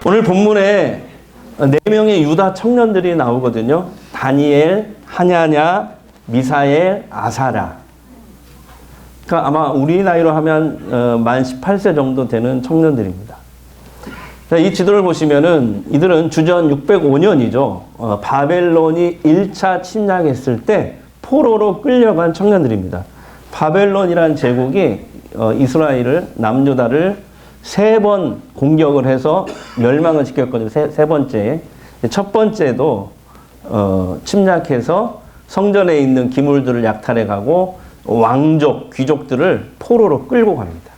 오늘 본문에 4명의 유다 청년들이 나오거든요. 다니엘, 하냐냐, 미사엘, 아사랴. 그러니까 아마 우리 나이로 하면 만 18세 정도 되는 청년들입니다. 이 지도를 보시면은 이들은 주전 605년이죠. 바벨론이 1차 침략했을 때 포로로 끌려간 청년들입니다. 바벨론이란 제국이 이스라엘을, 남유다를 3번 공격을 해서 멸망을 시켰거든요. 세 번째. 첫 번째도 침략해서 성전에 있는 기물들을 약탈해 가고 왕족, 귀족들을 포로로 끌고 갑니다.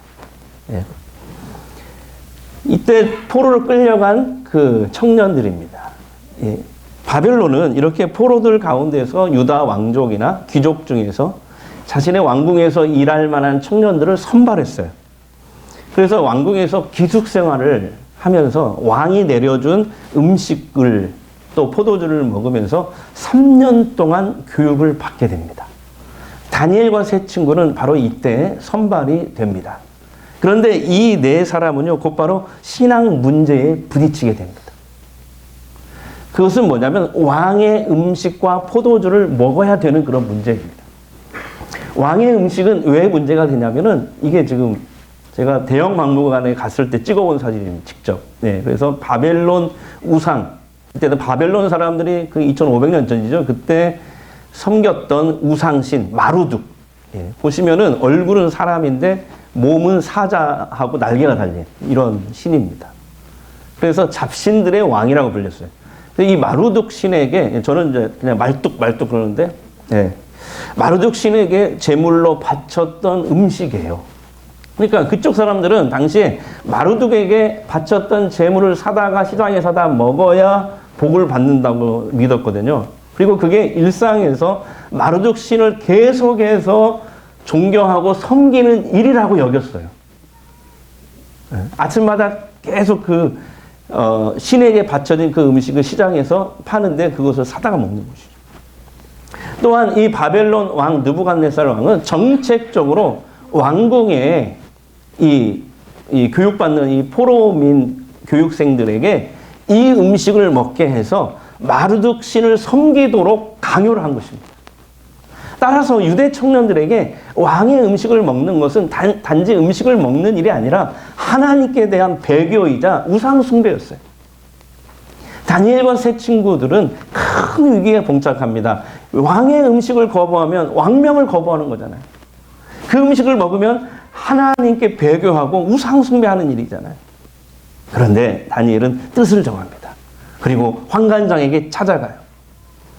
예. 이때 포로로 끌려간 그 청년들입니다. 예. 바벨론은 이렇게 포로들 가운데서 유다 왕족이나 귀족 중에서 자신의 왕궁에서 일할 만한 청년들을 선발했어요. 그래서 왕궁에서 기숙생활을 하면서 왕이 내려준 음식을 또 포도주를 먹으면서 3년 동안 교육을 받게 됩니다. 다니엘과 세 친구는 바로 이때 선발이 됩니다. 그런데 이 4사람은요, 곧바로 신앙 문제에 부딪히게 됩니다. 그것은 뭐냐면 왕의 음식과 포도주를 먹어야 되는 그런 문제입니다. 왕의 음식은 왜 문제가 되냐면은 이게 지금 제가 대형 박물관에 갔을 때 찍어본 사진입니다. 직접. 네, 그래서 바벨론 우상, 그때는 바벨론 사람들이 그 2500년 전이죠. 그때 섬겼던 우상신 마루둑. 예, 보시면은 얼굴은 사람인데 몸은 사자하고 날개가 달린 이런 신입니다. 그래서 잡신들의 왕이라고 불렸어요. 이 마루둑 신에게, 저는 이제 그냥 말뚝 그러는데, 예, 마루둑 신에게 제물로 바쳤던 음식이에요. 그러니까 그쪽 사람들은 당시에 마루둑에게 바쳤던 제물을 사다가 시장에 사다 먹어야 복을 받는다고 믿었거든요. 그리고 그게 일상에서 마루둑 신을 계속해서 존경하고 섬기는 일이라고 여겼어요. 아침마다 계속 그 신에게 바쳐진 그 음식을 시장에서 파는데 그것을 사다가 먹는 것이죠. 또한 이 바벨론 왕 느부갓네살 왕은 정책적으로 왕궁에 이 교육받는 이 포로민 교육생들에게 이 음식을 먹게 해서 마루둑 신을 섬기도록 강요를 한 것입니다. 따라서 유대 청년들에게 왕의 음식을 먹는 것은 단지 음식을 먹는 일이 아니라 하나님께 대한 배교이자 우상 숭배였어요. 다니엘과 세 친구들은 큰 위기에 봉착합니다. 왕의 음식을 거부하면 왕명을 거부하는 거잖아요. 그 음식을 먹으면 하나님께 배교하고 우상 숭배하는 일이잖아요. 그런데 다니엘은 뜻을 정합니다. 그리고 환관장에게 찾아가요.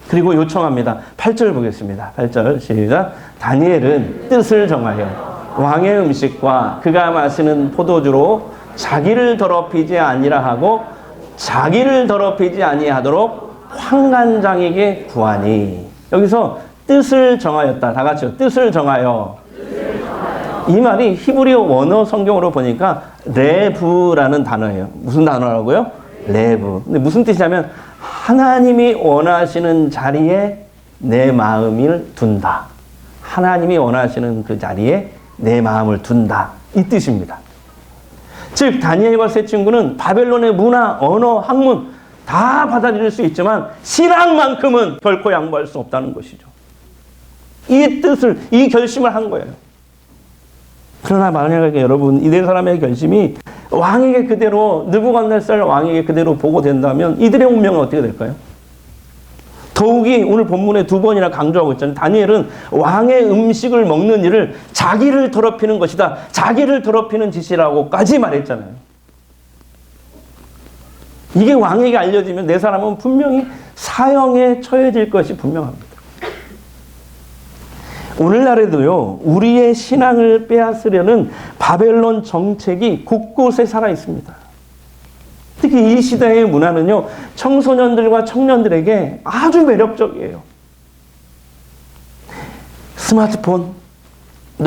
그리고 요청합니다. 8절 보겠습니다. 8절 시작. 다니엘은 뜻을 정하여 왕의 음식과 그가 마시는 포도주로 자기를 더럽히지 아니라 하고 자기를 더럽히지 아니하도록 환관장에게 구하니. 여기서 뜻을 정하였다. 다 같이요. 뜻을 정하여. 이 말이 히브리어 원어 성경으로 보니까 레브라는 단어예요. 무슨 단어라고요? 레브. 근데 무슨 뜻이냐면 하나님이 원하시는 자리에 내 마음을 둔다. 하나님이 원하시는 그 자리에 내 마음을 둔다. 이 뜻입니다. 즉 다니엘과 세 친구는 바벨론의 문화, 언어, 학문 다 받아들일 수 있지만 신앙만큼은 결코 양보할 수 없다는 것이죠. 이 뜻을, 이 결심을 한 거예요. 그러나 만약에 여러분 이 4사람의 결심이 왕에게 그대로, 느부갓네살 왕에게 그대로 보고된다면 이들의 운명은 어떻게 될까요? 더욱이 오늘 본문에 2번이나 강조하고 있잖아요. 다니엘은 왕의 음식을 먹는 일을 자기를 더럽히는 것이다. 자기를 더럽히는 짓이라고까지 말했잖아요. 이게 왕에게 알려지면 4사람은 분명히 사형에 처해질 것이 분명합니다. 오늘날에도요, 우리의 신앙을 빼앗으려는 바벨론 정책이 곳곳에 살아 있습니다. 특히 이 시대의 문화는요, 청소년들과 청년들에게 아주 매력적이에요. 스마트폰도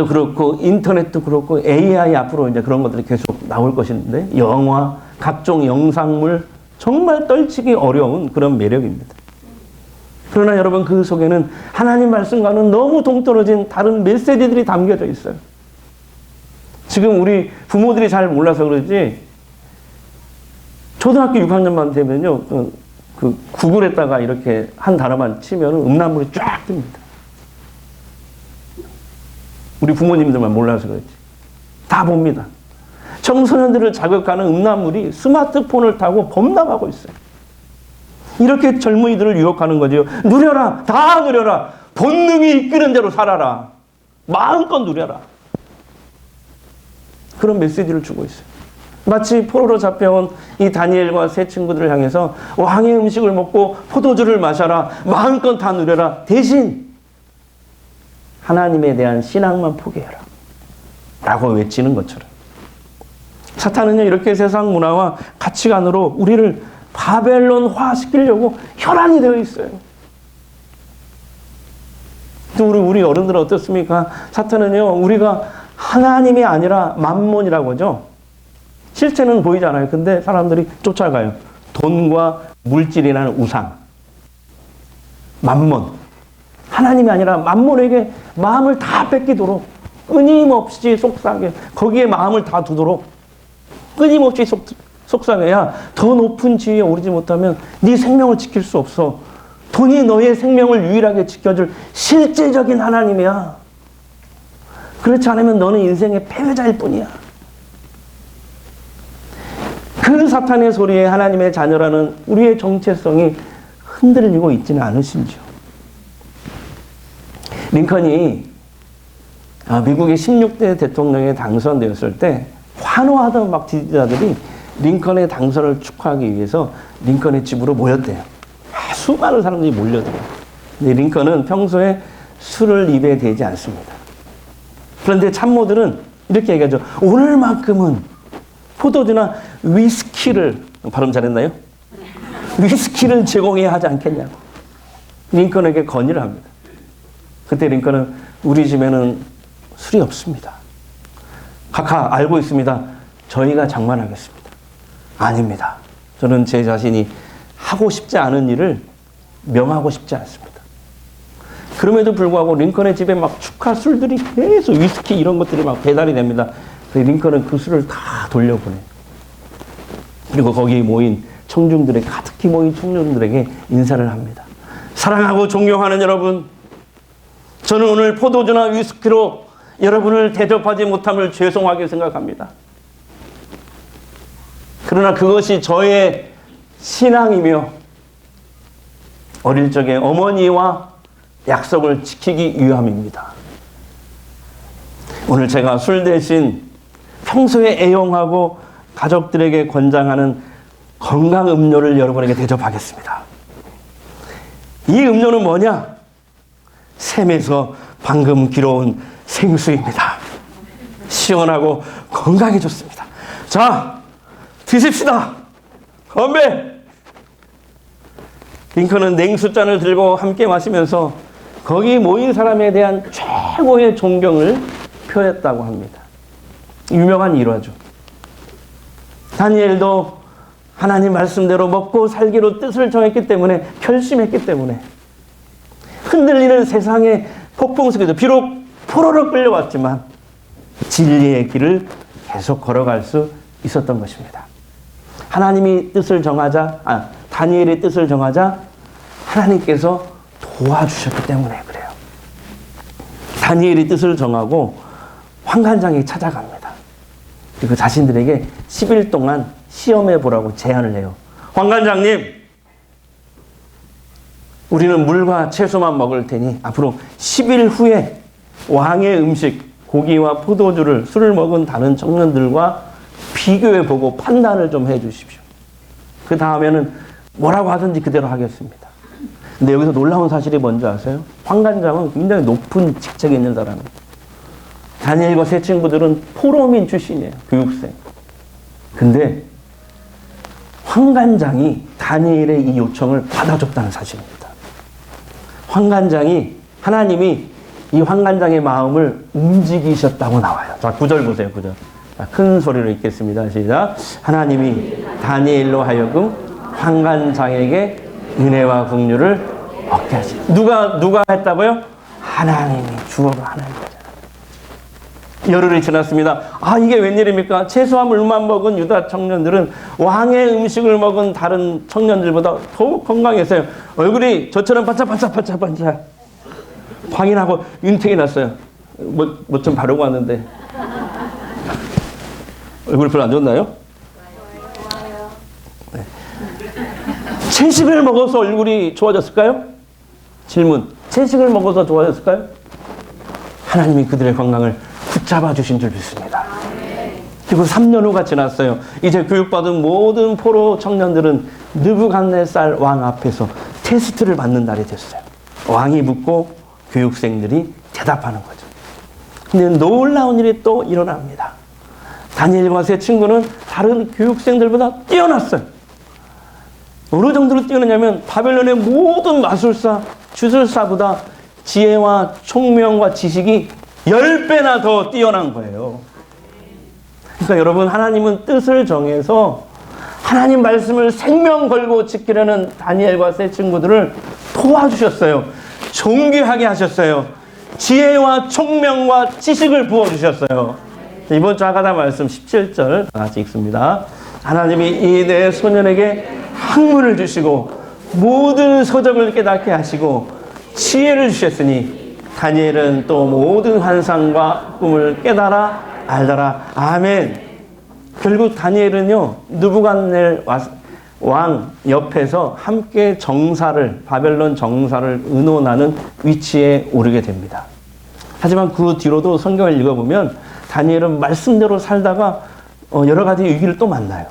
그렇고, 인터넷도 그렇고, AI 앞으로 이제 그런 것들이 계속 나올 것인데, 영화, 각종 영상물, 정말 떨치기 어려운 그런 매력입니다. 그러나 여러분 그 속에는 하나님 말씀과는 너무 동떨어진 다른 메시지들이 담겨져 있어요. 지금 우리 부모들이 잘 몰라서 그러지 초등학교 6학년만 되면요, 그 구글에다가 이렇게 한 단어만 치면 음란물이 쫙 뜹니다. 우리 부모님들만 몰라서 그렇지. 다 봅니다. 청소년들을 자극하는 음란물이 스마트폰을 타고 범람하고 있어요. 이렇게 젊은이들을 유혹하는 거죠. 누려라! 다 누려라! 본능이 이끄는 대로 살아라! 마음껏 누려라! 그런 메시지를 주고 있어요. 마치 포로로 잡혀온 이 다니엘과 세 친구들을 향해서 왕의 음식을 먹고 포도주를 마셔라. 마음껏 다 누려라. 대신 하나님에 대한 신앙만 포기해라. 라고 외치는 것처럼. 사탄은요, 이렇게 세상 문화와 가치관으로 우리를 바벨론화 시키려고 혈안이 되어 있어요. 또 우리 어른들은 어떻습니까? 사탄은요, 우리가 하나님이 아니라 만몬이라고 하죠. 실체는 보이지 않아요. 근데 사람들이 쫓아가요. 돈과 물질이라는 우상. 만몬. 하나님이 아니라 만몬에게 마음을 다 뺏기도록 끊임없이 속삭여. 거기에 마음을 다 두도록 끊임없이 속삭여야 더 높은 지위에 오르지 못하면 네 생명을 지킬 수 없어. 돈이 너의 생명을 유일하게 지켜줄 실제적인 하나님이야. 그렇지 않으면 너는 인생의 패배자일 뿐이야. 그 사탄의 소리에 하나님의 자녀라는 우리의 정체성이 흔들리고 있지는 않으신지요. 링컨이 미국의 16대 대통령에 당선되었을 때 환호하던 막 지지자들이 링컨의 당선을 축하하기 위해서 링컨의 집으로 모였대요. 수많은 사람들이 몰려들어요. 근데 링컨은 평소에 술을 입에 대지 않습니다. 그런데 참모들은 이렇게 얘기하죠. 오늘만큼은 포도주나 위스키를, 발음 잘했나요? 위스키를 제공해야 하지 않겠냐고 링컨에게 건의를 합니다. 그때 링컨은 우리 집에는 술이 없습니다. 각하 알고 있습니다. 저희가 장만하겠습니다. 아닙니다. 저는 제 자신이 하고 싶지 않은 일을 명하고 싶지 않습니다. 그럼에도 불구하고 링컨의 집에 막 축하 술들이 계속 위스키 이런 것들이 막 배달이 됩니다. 링컨은 그 술을 다 돌려보내요. 그리고 거기에 모인 청중들에게, 가득히 모인 청중들에게 인사를 합니다. 사랑하고 존경하는 여러분, 저는 오늘 포도주나 위스키로 여러분을 대접하지 못함을 죄송하게 생각합니다. 그러나 그것이 저의 신앙이며 어릴 적에 어머니와 약속을 지키기 위함입니다. 오늘 제가 술 대신 평소에 애용하고 가족들에게 권장하는 건강 음료를 여러분에게 대접하겠습니다. 이 음료는 뭐냐? 샘에서 방금 길어온 생수입니다. 시원하고 건강에 좋습니다. 자, 드십시다. 건배! 링컨은 냉수잔을 들고 함께 마시면서 거기 모인 사람에 대한 최고의 존경을 표했다고 합니다. 유명한 일화죠. 다니엘도 하나님 말씀대로 먹고 살기로 뜻을 정했기 때문에, 결심했기 때문에 흔들리는 세상의 폭풍 속에도 비록 포로로 끌려왔지만 진리의 길을 계속 걸어갈 수 있었던 것입니다. 하나님이 뜻을 정하자, 다니엘의 뜻을 정하자 하나님께서 도와주셨기 때문에 그래요. 다니엘이 뜻을 정하고 환관장에 찾아갑니다. 그리고 자신들에게 10일 동안 시험해 보라고 제안을 해요. 환관장님, 우리는 물과 채소만 먹을 테니 앞으로 10일 후에 왕의 음식, 고기와 포도주를, 술을 먹은 다른 청년들과 비교해 보고 판단을 좀 해 주십시오. 그 다음에는 뭐라고 하든지 그대로 하겠습니다. 근데 여기서 놀라운 사실이 뭔지 아세요? 환관장은 굉장히 높은 직책에 있는 사람이에요. 다니엘과 세 친구들은 포로민 출신이에요. 교육생. 근데 환관장이 다니엘의 이 요청을 받아줬다는 사실입니다. 환관장이, 하나님이 이 환관장의 마음을 움직이셨다고 나와요. 자, 9절 보세요. 9절. 자, 큰 소리로 읽겠습니다. 시작. 하나님이 다니엘로 하여금 환관장에게 은혜와 긍휼을 얻게 하시. 누가 했다고요? 하나님이, 주어가 하나님이잖아요. 열흘이 지났습니다. 아, 이게 웬일입니까? 채소와 물만 먹은 유다 청년들은 왕의 음식을 먹은 다른 청년들보다 더욱 건강했어요. 얼굴이 저처럼 반짝반짝 광이 나고 윤택이 났어요. 뭐 좀 바르고 왔는데 얼굴 별로 안 좋나요? 네. 채식을 먹어서 얼굴이 좋아졌을까요? 질문. 채식을 먹어서 좋아졌을까요? 하나님이 그들의 건강을 붙잡아 주신 줄 믿습니다. 그리고 3년 후가 지났어요. 이제 교육받은 모든 포로 청년들은 느부갓네살 왕 앞에서 테스트를 받는 날이 됐어요. 왕이 묻고 교육생들이 대답하는 거죠. 근데 놀라운 일이 또 일어납니다. 다니엘과 세 친구는 다른 교육생들보다 뛰어났어요. 어느 정도로 뛰어났냐면 바벨론의 모든 마술사, 주술사보다 지혜와 총명과 지식이 10배나 더 뛰어난 거예요. 그러니까 여러분, 하나님은 뜻을 정해서 하나님 말씀을 생명 걸고 지키려는 다니엘과 세 친구들을 도와주셨어요. 존귀하게 하셨어요. 지혜와 총명과 지식을 부어주셨어요. 이번 주 하가다 말씀 17절 같이 읽습니다. 하나님이 이 네 소년에게 학문을 주시고 모든 서적을 깨닫게 하시고 지혜를 주셨으니 다니엘은 또 모든 환상과 꿈을 깨달아 알더라. 아멘. 결국 다니엘은요, 느부갓네살 왕 옆에서 함께 바벨론 정사를 의논하는 위치에 오르게 됩니다. 하지만 그 뒤로도 성경을 읽어보면 다니엘은 말씀대로 살다가 여러 가지 위기를 또 만나요.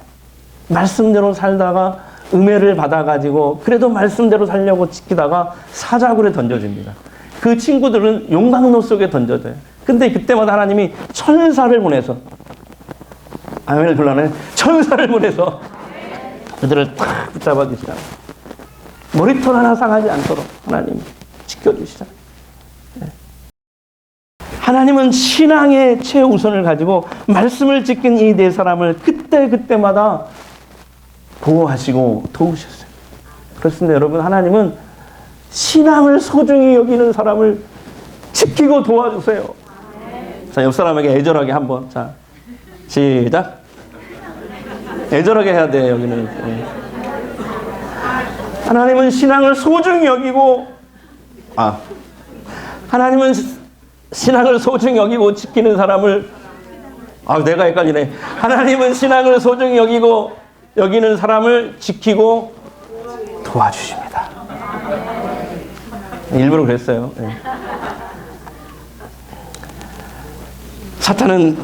말씀대로 살다가 음해를 받아가지고 그래도 말씀대로 살려고 지키다가 사자굴에 던져집니다. 그 친구들은 용광로 속에 던져져요. 근데 그때마다 하나님이 천사를 보내서, 아멘을 불러내, 천사를 보내서 그들을 탁 붙잡아 주시잖아요. 머리털 하나 상하지 않도록 하나님이 지켜주시잖아요. 네. 하나님은 신앙의 최우선을 가지고 말씀을 지킨 이 네 사람을 그때마다 보호하시고 도우셨어요. 그렇습니다. 여러분, 하나님은 신앙을 소중히 여기는 사람을 지키고 도와주세요. 자, 옆 사람에게 애절하게 한번. 자, 시작. 애절하게 해야 돼, 여기는. 하나님은 신앙을 소중히 여기고, 하나님은 신앙을 소중히 여기고 지키는 사람을, 내가 헷갈리네. 하나님은 신앙을 소중히 여기는 사람을 지키고 도와주십니다. 일부러 그랬어요. 네. 사탄은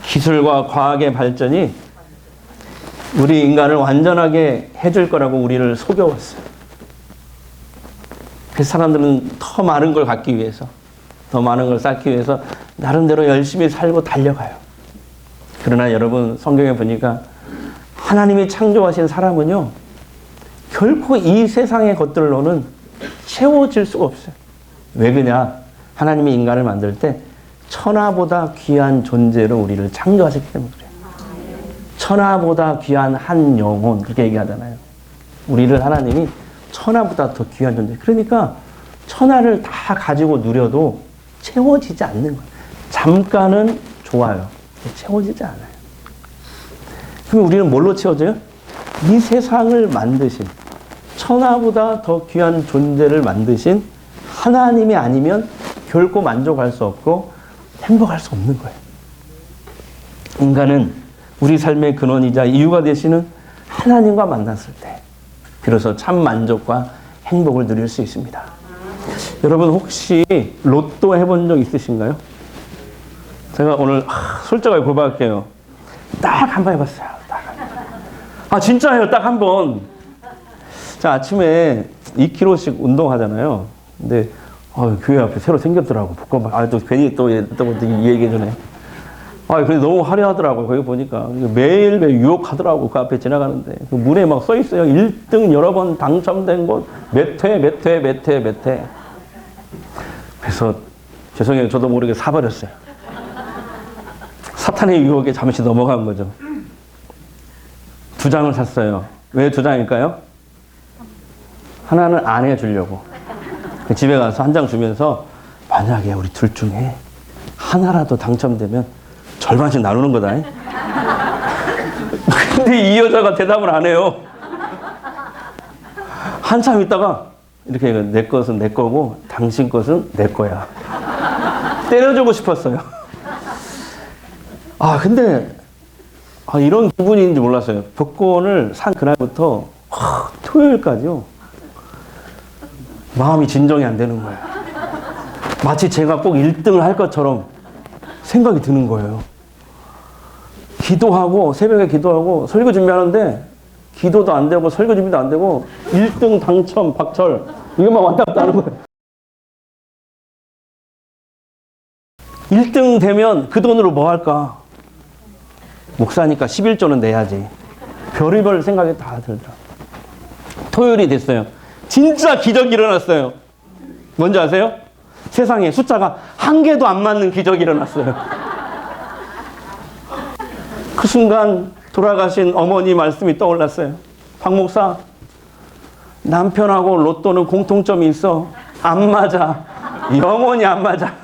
기술과 과학의 발전이 우리 인간을 완전하게 해줄 거라고 우리를 속여왔어요. 그래서 사람들은 더 많은 걸 갖기 위해서, 더 많은 걸 쌓기 위해서 나름대로 열심히 살고 달려가요. 그러나 여러분, 성경에 보니까 하나님이 창조하신 사람은요, 결코 이 세상의 것들로는 채워질 수가 없어요. 왜 그러냐? 하나님이 인간을 만들 때 천하보다 귀한 존재로 우리를 창조하셨기 때문에 그래요. 천하보다 귀한 한 영혼, 그렇게 얘기하잖아요. 우리를 하나님이 천하보다 더 귀한 존재. 그러니까 천하를 다 가지고 누려도 채워지지 않는 거예요. 잠깐은 좋아요. 채워지지 않아요. 그럼 우리는 뭘로 채워져요? 이 세상을 만드신, 천하보다 더 귀한 존재를 만드신 하나님이 아니면 결코 만족할 수 없고 행복할 수 없는 거예요. 인간은 우리 삶의 근원이자 이유가 되시는 하나님과 만났을 때 비로소 참 만족과 행복을 누릴 수 있습니다. 여러분, 혹시 로또 해본 적 있으신가요? 제가 오늘 솔직하게 고백할게요. 딱 한 번 해봤어요. 진짜예요. 딱 한 번. 자, 아침에 2km씩 운동하잖아요. 근데 교회 앞에 새로 생겼더라고. 또 괜히 또 이 얘기 전에. 근데 너무 화려하더라고요. 거기 보니까. 매일매일 유혹하더라고. 그 앞에 지나가는데. 그 문에 막 써 있어요. 1등 여러 번 당첨된 곳, 몇 회. 그래서 죄송해요. 저도 모르게 사버렸어요. 사탄의 유혹에 잠시 넘어간 거죠. 2장을 샀어요. 왜 2장일까요? 하나는 아내 주려고. 집에 가서 한 장 주면서 만약에 우리 둘 중에 하나라도 당첨되면 절반씩 나누는 거다. 근데 이 여자가 대답을 안 해요. 한참 있다가 이렇게 내 것은 내 거고 당신 것은 내 거야. 때려주고 싶었어요. 근데 이런 기분인지 몰랐어요. 복권을 산 그날부터 토요일까지요. 마음이 진정이 안 되는 거예요. 마치 제가 꼭 1등을 할 것처럼 생각이 드는 거예요. 기도하고 새벽에 기도하고 설교 준비하는데 기도도 안 되고 설교 준비도 안 되고 1등 당첨 박철 이것만 왔다 갔다 하는 거예요. 1등 되면 그 돈으로 뭐 할까? 목사니까 11조는 내야지. 별의별 생각이 다 들더라고요. 토요일이 됐어요. 진짜 기적이 일어났어요. 뭔지 아세요? 세상에 숫자가 한 개도 안 맞는 기적이 일어났어요. 그 순간 돌아가신 어머니 말씀이 떠올랐어요. 박 목사, 남편하고 로또는 공통점이 있어. 안 맞아. 영원히 안 맞아.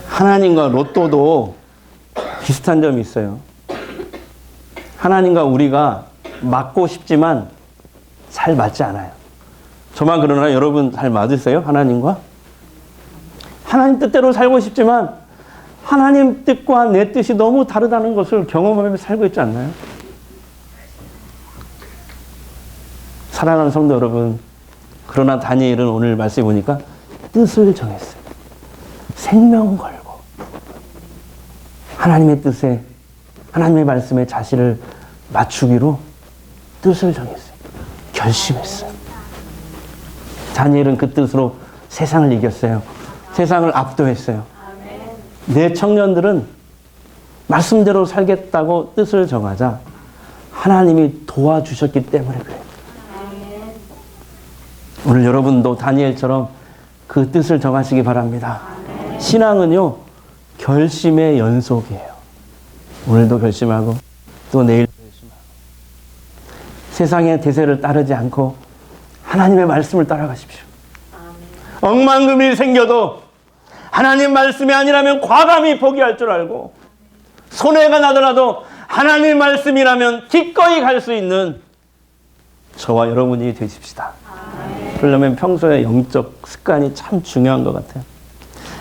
하나님과 로또도 비슷한 점이 있어요. 하나님과 우리가 맞고 싶지만 잘 맞지 않아요. 저만 그러나 여러분 잘 맞으세요? 하나님과? 하나님 뜻대로 살고 싶지만 하나님 뜻과 내 뜻이 너무 다르다는 것을 경험하며 살고 있지 않나요? 사랑하는 성도 여러분, 그러나 다니엘은 오늘 말씀해 보니까 뜻을 정했어요. 생명 걸고 하나님의 뜻에, 하나님의 말씀에 자신을 맞추기로 뜻을 정했어요. 결심했어요. 다니엘은 그 뜻으로 세상을 이겼어요. 세상을 압도했어요. 내 청년들은 말씀대로 살겠다고 뜻을 정하자 하나님이 도와주셨기 때문에 그래요. 오늘 여러분도 다니엘처럼 그 뜻을 정하시기 바랍니다. 신앙은요, 결심의 연속이에요. 오늘도 결심하고 또 내일도 결심하고 세상의 대세를 따르지 않고 하나님의 말씀을 따라가십시오. 억만금이 생겨도 하나님 말씀이 아니라면 과감히 포기할 줄 알고 손해가 나더라도 하나님 말씀이라면 기꺼이 갈 수 있는 저와 여러분이 되십시다. 그러려면 평소에 영적 습관이 참 중요한 것 같아요.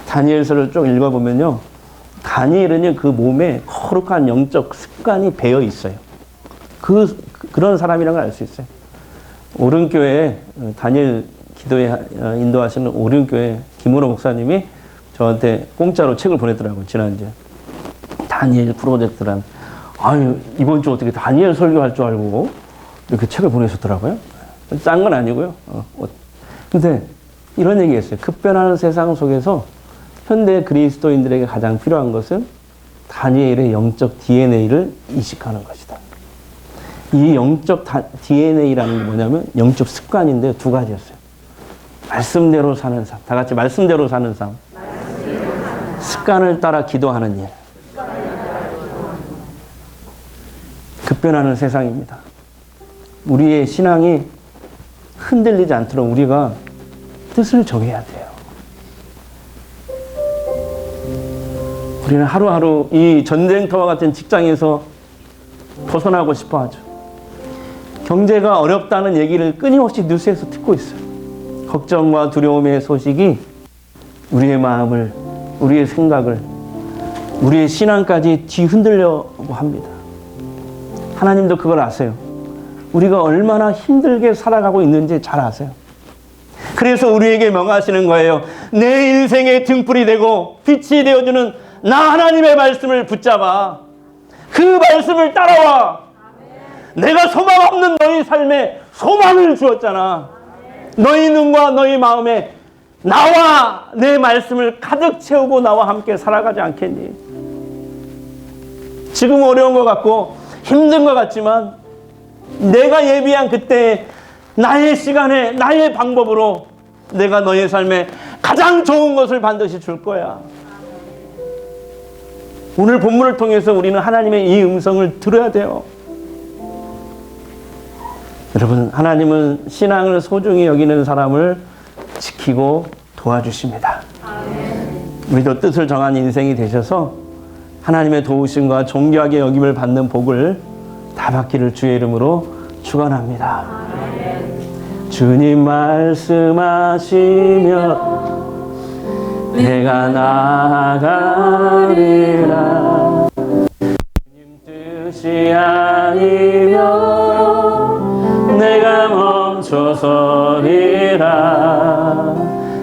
다니엘서를 쭉 읽어보면요, 다니엘은요 그 몸에 거룩한 영적 습관이 배어 있어요. 그런 사람이라는 걸 알 수 있어요. 오른교회 다니엘 기도에 인도하시는 오른교회 김은호 목사님이 저한테 공짜로 책을 보냈더라고요. 지난주에 다니엘 프로젝트란, 이번 주 어떻게 다니엘 설교할 줄 알고 이렇게 책을 보내셨더라고요. 싼 건 아니고요. 근데 이런 얘기했어요. 급변하는 세상 속에서 현대 그리스도인들에게 가장 필요한 것은 다니엘의 영적 DNA를 이식하는 것이다. 이 영적 DNA라는 게 뭐냐면 영적 습관인데 두 가지였어요. 말씀대로 사는 삶. 다 같이 말씀대로 사는 삶. 습관을 따라 기도하는 일. 급변하는 세상입니다. 우리의 신앙이 흔들리지 않도록 우리가 뜻을 정해야 돼요. 우리는 하루하루 이 전쟁터와 같은 직장에서 벗어나고 싶어 하죠. 경제가 어렵다는 얘기를 끊임없이 뉴스에서 듣고 있어요. 걱정과 두려움의 소식이 우리의 마음을, 우리의 생각을, 우리의 신앙까지 뒤흔들려고 합니다. 하나님도 그걸 아세요. 우리가 얼마나 힘들게 살아가고 있는지 잘 아세요. 그래서 우리에게 명하시는 거예요. 내 인생의 등불이 되고 빛이 되어주는 나 하나님의 말씀을 붙잡아. 그 말씀을 따라와. 내가 소망 없는 너희 삶에 소망을 주었잖아. 너희 눈과 너희 마음에 나와 내 말씀을 가득 채우고 나와 함께 살아가지 않겠니? 지금 어려운 것 같고 힘든 것 같지만 내가 예비한 그때 나의 시간에 나의 방법으로 내가 너의 삶에 가장 좋은 것을 반드시 줄 거야. 오늘 본문을 통해서 우리는 하나님의 이 음성을 들어야 돼요. 여러분, 하나님은 신앙을 소중히 여기는 사람을 지키고 도와주십니다. 우리도 뜻을 정한 인생이 되셔서 하나님의 도우심과 존귀하게 여김을 받는 복을 다 받기를 주의 이름으로 축원합니다. 주님 말씀하시며 내가 나아가리라. 주님 뜻이 아니면 내가 멈춰서리라.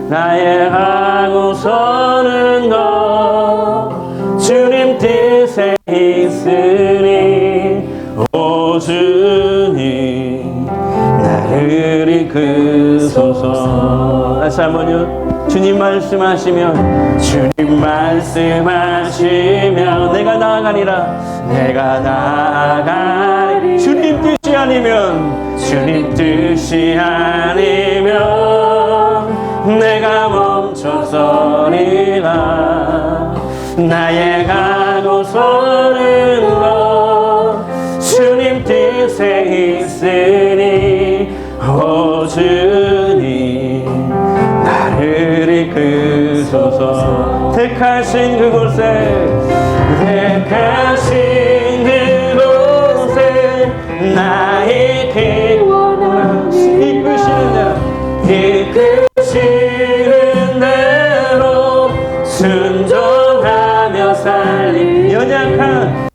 나의 하고 서는 것 주님 뜻에 있으니 오 주님 나를 이끄소서. 다시 한번요. 주님 말씀하시면 주님 말씀하시면 내가 나아가리라. 내가 나아가리. 주님 뜻이 아니면 주님 뜻이 아니면 내가 멈춰서리라. 나의 가고 서는 것 주님 뜻에 있으니 오 주님 나를 이끄소서. 택하신 그곳에 나의 기원한 이끄시는 대로 순종하며 살리. 연약한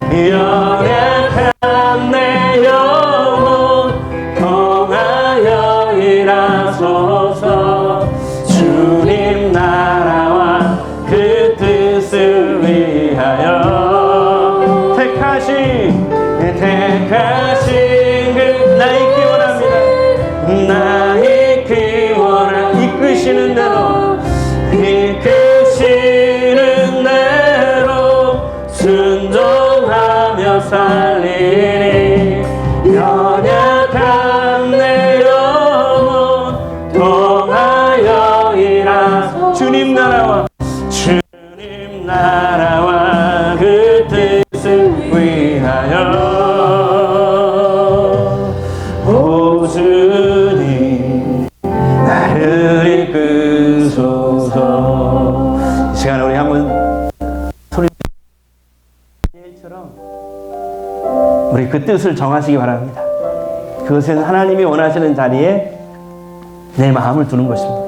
내 영혼 통하여 일하소서. 주님 나라와 그 뜻을 위하여 택하신 그 나의 기원합니다. 나의 기원한 이끄시는 대로 순종하며 살리니 연약한 내 영혼 통하여 일하. 주님 나라와 그 뜻을 위하여 오 주님 나를 이끄소서. 이 시간에 우리 한번 소리 다니엘처럼 우리 그 뜻을 정하시기 바랍니다. 그것은 하나님이 원하시는 자리에 내 마음을 두는 것입니다.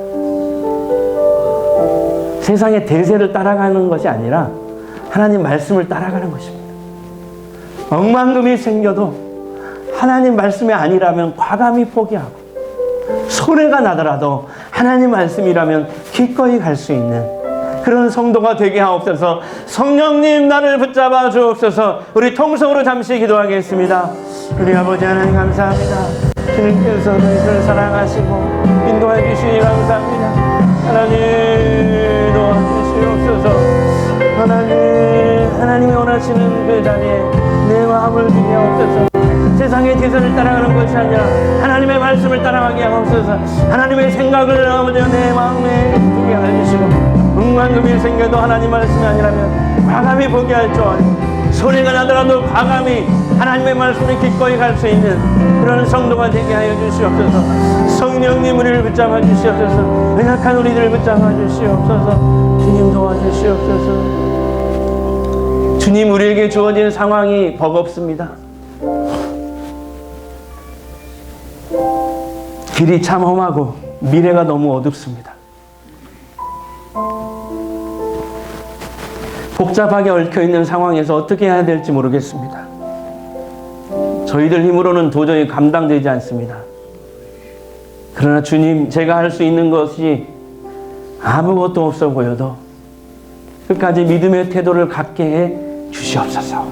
세상의 대세를 따라가는 것이 아니라 하나님 말씀을 따라가는 것입니다. 억만금이 생겨도 하나님 말씀이 아니라면 과감히 포기하고, 손해가 나더라도 하나님 말씀이라면 기꺼이 갈 수 있는 그런 성도가 되게 하옵소서. 성령님 나를 붙잡아 주옵소서. 우리 통성으로 잠시 기도하겠습니다. 우리 아버지 하나님 감사합니다. 주님께서 저희를 사랑하시고 인도해 주시니 감사합니다. 하나님 도와주시옵소서. 하나님이 원하시는 그 자리에 내 마음을 두게 하옵소서. 세상의 대세를 따라가는 것이 아니라 하나님의 말씀을 따라가게 하옵소서. 하나님의 생각을 아버지 내 마음에 두게 해주시고, 억만금이 생겨도 하나님 말씀이 아니라면 과감히 포기할 줄, 손해가 나더라도 과감히 하나님의 말씀에 기꺼이 갈 수 있는 그런 성도가 되게 하여 주시옵소서. 성령님 우리를 붙잡아 주시옵소서. 연약한 우리들을 붙잡아 주시옵소서. 주님 도와주시옵소서. 주님, 우리에게 주어진 상황이 버겁습니다. 길이 참 험하고 미래가 너무 어둡습니다. 복잡하게 얽혀있는 상황에서 어떻게 해야 될지 모르겠습니다. 저희들 힘으로는 도저히 감당되지 않습니다. 그러나 주님, 제가 할 수 있는 것이 아무것도 없어 보여도 끝까지 믿음의 태도를 갖게 해 주시옵소서.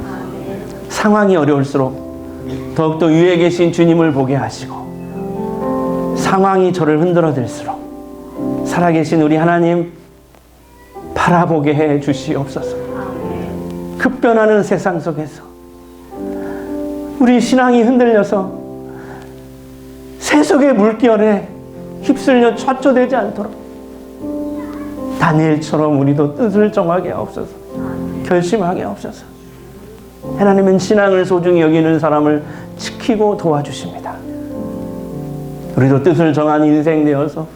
상황이 어려울수록 더욱더 위에 계신 주님을 보게 하시고, 상황이 저를 흔들어댈수록 살아계신 우리 하나님 바라보게 해 주시옵소서. 급변하는 세상 속에서 우리 신앙이 흔들려서 세속의 물결에 휩쓸려 좌초되지 않도록 다니엘처럼 우리도 뜻을 정하게 하옵소서. 결심하게 하옵소서. 하나님은 신앙을 소중히 여기는 사람을 지키고 도와주십니다. 우리도 뜻을 정한 인생 되어서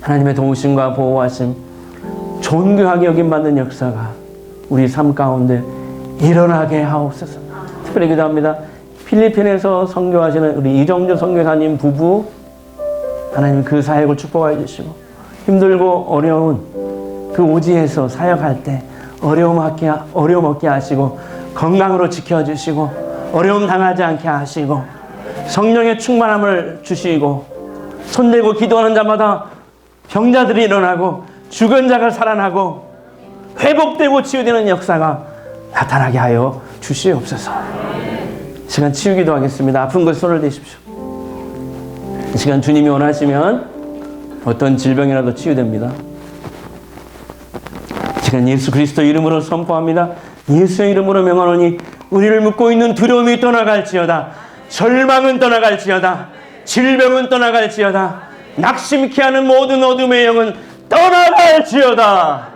하나님의 도우심과 보호하심, 존귀하게 여김받는 역사가 우리 삶 가운데 일어나게 하옵소서. 특별히 기도합니다. 필리핀에서 선교하시는 우리 이정주 선교사님 부부, 하나님 그 사역을 축복하여 주시고, 힘들고 어려운 그 오지에서 사역할 때 어려움 없게 하시고, 건강으로 지켜주시고, 어려움 당하지 않게 하시고, 성령의 충만함을 주시고, 손대고 기도하는 자마다 병자들이 일어나고 죽은 자가 살아나고 회복되고 치유되는 역사가 나타나게 하여 주시옵소서. 이 시간 치유기도 하겠습니다. 아픈 곳에 손을 대십시오. 이 시간 주님이 원하시면 어떤 질병이라도 치유됩니다. 이 시간 예수 그리스도 이름으로 선포합니다. 예수의 이름으로 명하노니 우리를 묶고 있는 두려움이 떠나갈지어다. 절망은 떠나갈지어다. 질병은 떠나갈지어다. 낙심케 하는 모든 어둠의 영은 떠나갈지어다.